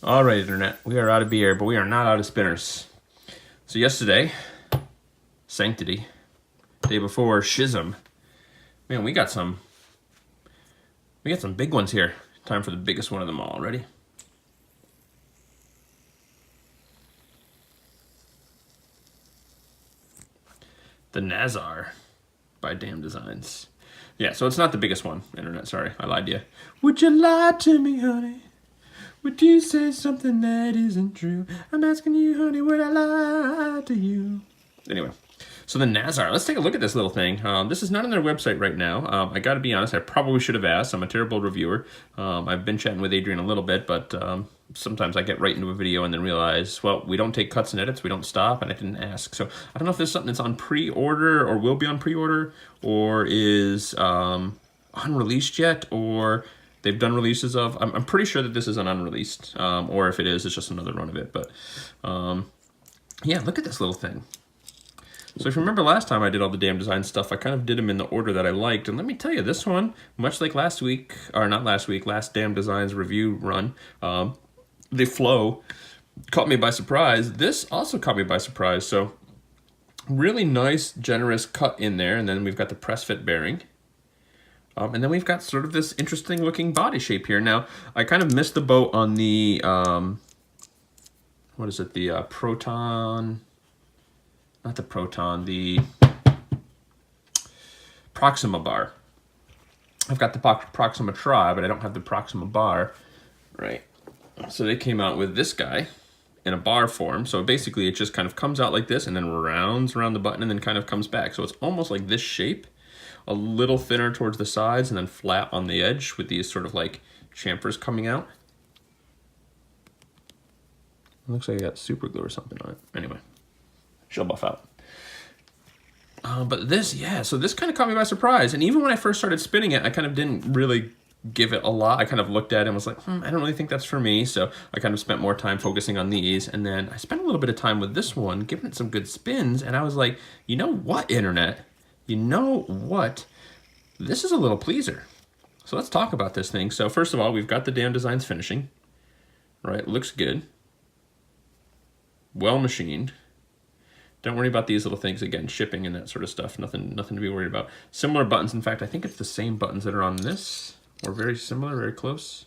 All right, Internet, we are out of beer, but we are not out of spinners. So yesterday, Sanctity. Day before, Schism. Man, we got some big ones here. Time for the biggest one of them all. Ready? The Nazar by Damn Designs. Yeah, so it's not the biggest one, Internet. Sorry, I lied to you. Would you lie to me, honey? Would you say something that isn't true? I'm asking you, honey, would I lie to you? Anyway, so the Nazar. Let's take a look at this little thing. This is not on their website right now. I got to be honest, I probably should have asked. I'm a terrible reviewer. I've been chatting with Adrian a little bit, but sometimes I get right into a video and then realize, well, we don't take cuts and edits. We don't stop, and I didn't ask. So I don't know if there's something that's on pre-order or will be on pre-order or is unreleased yet, or they've done releases of. I'm pretty sure that this is an unreleased, or if it is, it's just another run of it. But yeah, look at this little thing. So if you remember last time I did all the Damn Design stuff, I kind of did them in the order that I liked. And let me tell you, this one, much like last week, or not last week, last Damn Designs review run, the flow caught me by surprise. This also caught me by surprise. So really nice, generous cut in there. And then we've got the press fit bearing. And then we've got sort of this interesting looking body shape here. Now, I kind of missed the boat on the, what is it, the Proton, not the Proton, the Proxima bar. I've got the Proxima Tri, but I don't have the Proxima bar, right? So they came out with this guy in a bar form. So basically it just kind of comes out like this and then rounds around the button and then kind of comes back. So it's almost like this shape, a little thinner towards the sides and then flat on the edge with these sort of like chamfers coming out. It looks like I got super glue or something on it. Anyway, she'll buff out. But this, yeah, so this kind of caught me by surprise. And even when I first started spinning it, I kind of didn't really give it a lot. I kind of looked at it and was like, I don't really think that's for me. So I kind of spent more time focusing on these. And then I spent a little bit of time with this one, giving it some good spins. And I was like, you know what, Internet? You know what? This is a little pleaser. So let's talk about this thing. So first of all, we've got the Damn Designs finishing, right? Looks good. Well machined. Don't worry about these little things, again, shipping and that sort of stuff. Nothing to be worried about. Similar buttons. In fact, I think it's the same buttons that are on this. Or very similar, very close.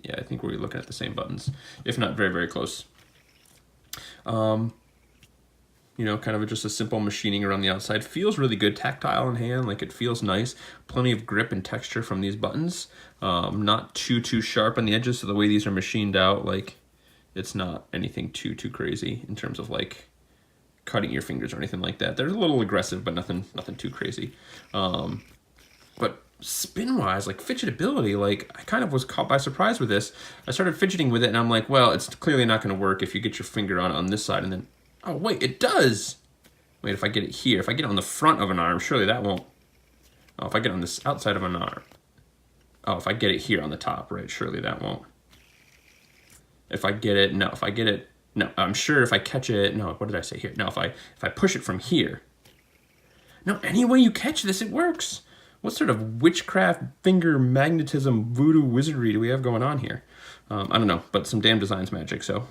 Yeah, I think we're looking at the same buttons. If not, very, very close. You know, kind of just a simple machining around the outside. Feels really good, tactile in hand, like it feels nice. Plenty of grip and texture from these buttons. Not too sharp on the edges, so the way these are machined out, like, it's not anything too crazy in terms of like cutting your fingers or anything like that. They're a little aggressive, but nothing too crazy. But spin-wise, like fidgetability, like I kind of was caught by surprise with this. I started fidgeting with it and I'm like, well, it's clearly not gonna work if you get your finger on this side and then, oh wait, it does. Wait, if I get it here, if I get it on the front of an arm, surely that won't. Oh, if I get it on this outside of an arm. Oh, if I get it here on the top, right, surely that won't. If I get it, no, if I get it, no, I'm sure if I catch it, no, what did I say here? No, if I push it from here. No, any way you catch this, it works. What sort of witchcraft, finger magnetism, voodoo wizardry do we have going on here? I don't know, but some Damn Designs magic, so.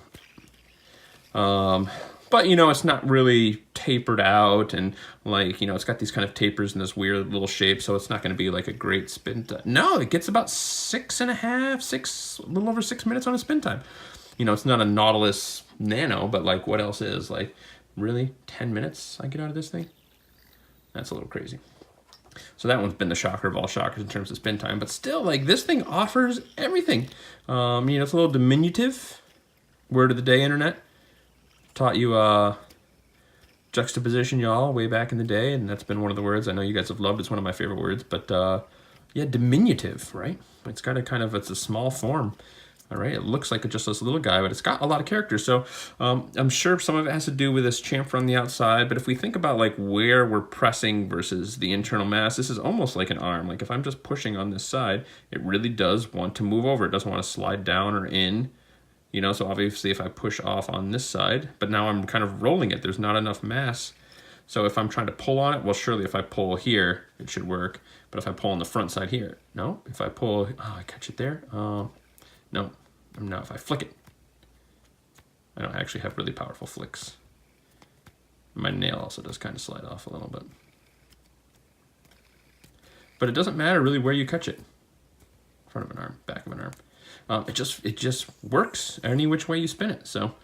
But, you know, it's not really tapered out and like, you know, it's got these kind of tapers in this weird little shape, so it's not going to be like a great spin time. No, it gets about 6.5, a little over 6 minutes on a spin time. You know, it's not a Nautilus Nano, but like what else is? Like, really? 10 minutes I get out of this thing? That's a little crazy. So that one's been the shocker of all shockers in terms of spin time, but still, like, this thing offers everything. You know, it's a little diminutive. Word of the day, Internet. Taught you juxtaposition, y'all, way back in the day, and that's been one of the words I know you guys have loved. It's one of my favorite words, but yeah, diminutive, right? It's got it's a small form, all right? It looks like just this little guy, but it's got a lot of character. So I'm sure some of it has to do with this chamfer on the outside, but if we think about like where we're pressing versus the internal mass, this is almost like an arm. Like if I'm just pushing on this side, it really does want to move over. It doesn't want to slide down or in. You know, so obviously if I push off on this side, but now I'm kind of rolling it, there's not enough mass. So if I'm trying to pull on it, well, surely if I pull here, it should work. But if I pull on the front side here, no. If I pull, oh, I catch it there. No, now if I flick it, I don't actually have really powerful flicks. My nail also does kind of slide off a little bit. But it doesn't matter really where you catch it. Front of an arm, back of an arm. It just works any which way you spin it. So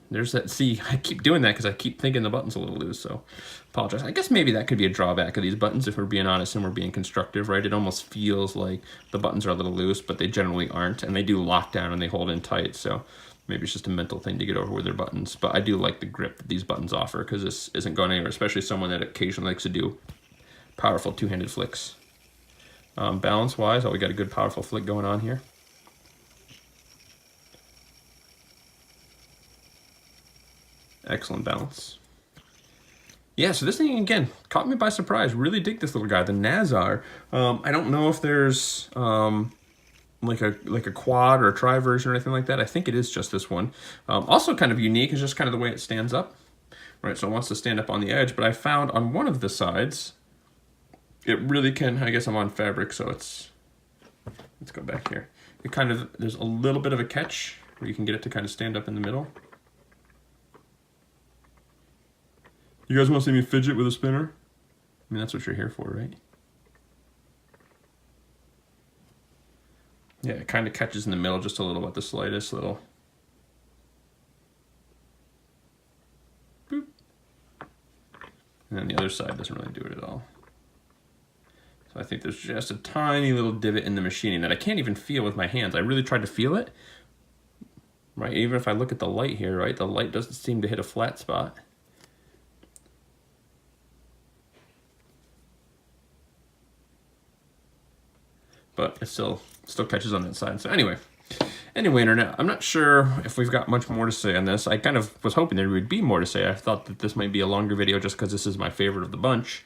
there's that. See, I keep doing that because I keep thinking the button's a little loose, so apologize. I guess maybe that could be a drawback of these buttons if we're being honest and we're being constructive, right? It almost feels like the buttons are a little loose, but they generally aren't, and they do lock down and they hold in tight, so maybe it's just a mental thing to get over with their buttons. But I do like the grip that these buttons offer because this isn't going anywhere, especially someone that occasionally likes to do powerful two-handed flicks. Balance-wise, we got a good powerful flick going on here. Excellent balance. Yeah, so this thing, again, caught me by surprise. Really dig this little guy, the Nazar. I don't know if there's like a quad or a tri version or anything like that. I think it is just this one. Also kind of unique is just kind of the way it stands up. Right, so it wants to stand up on the edge, but I found on one of the sides, it really can, I guess I'm on fabric, so let's go back here. It kind of, there's a little bit of a catch where you can get it to kind of stand up in the middle. You guys want to see me fidget with a spinner? I mean, that's what you're here for, right? Yeah, it kind of catches in the middle just a little bit, the slightest little. Boop. And then the other side doesn't really do it at all. So I think there's just a tiny little divot in the machining that I can't even feel with my hands. I really tried to feel it, right? Even if I look at the light here, right? The light doesn't seem to hit a flat spot. But it still catches on that side. So anyway, internet, I'm not sure if we've got much more to say on this. I kind of was hoping there would be more to say. I thought that this might be a longer video just because this is my favorite of the bunch.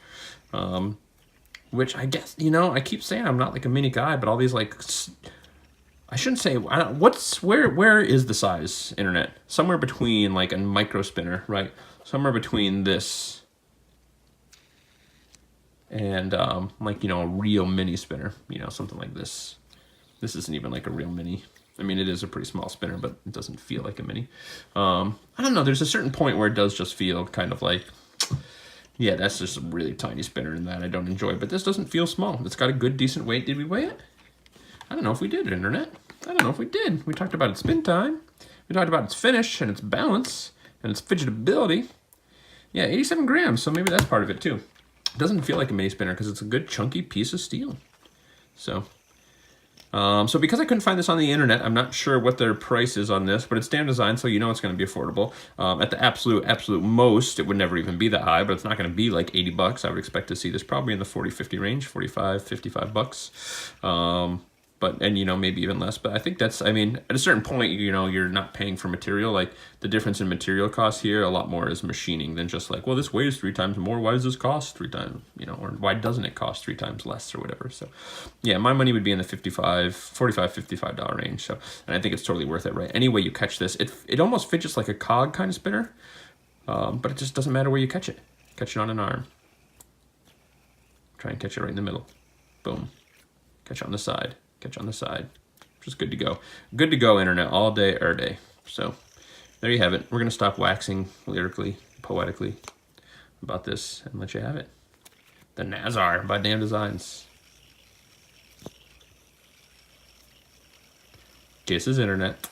Which I guess, you know, I keep saying I'm not like a mini guy, but all these like, I shouldn't say, where is the size, internet? Somewhere between like a micro spinner, right? Somewhere between this and like, you know, a real mini spinner, you know, something like this. This isn't even like a real mini. I mean, it is a pretty small spinner, but it doesn't feel like a mini. I don't know, there's a certain point where it does just feel kind of like, yeah, that's just a really tiny spinner and that I don't enjoy, but this doesn't feel small. It's got a good, decent weight. Did we weigh it? I don't know if we did, internet. I don't know if we did. We talked about its spin time. We talked about its finish and its balance and its fidgetability. Yeah, 87 grams, so maybe that's part of it too. It doesn't feel like a mini spinner because it's a good chunky piece of steel. So because I couldn't find this on the internet, I'm not sure what their price is on this, but it's Damn Design, so you know it's going to be affordable. At the absolute most, it would never even be that high, but it's not going to be like 80 bucks. I would expect to see this probably in the 40, 50 range, 45, 55 bucks. And you know, maybe even less, but I think that's, I mean, at a certain point, you know, you're not paying for material. Like the difference in material costs here, a lot more is machining than just like, well, this weighs 3 times more. Why does this cost 3 times, you know, or why doesn't it cost 3 times less or whatever? So yeah, my money would be in the $45, $55 range. So, and I think it's totally worth it, right? Any way you catch this, it almost fidgets like a cog kind of spinner, but it just doesn't matter where you catch it. Catch it on an arm. Try and catch it right in the middle. Boom. Catch it on the side. Catch on the side. Just good to go. Good to go, internet, all day, every day. So there you have it. We're going to stop waxing lyrically, poetically about this and let you have it. The Nazar by Damn Designs. Kisses, internet.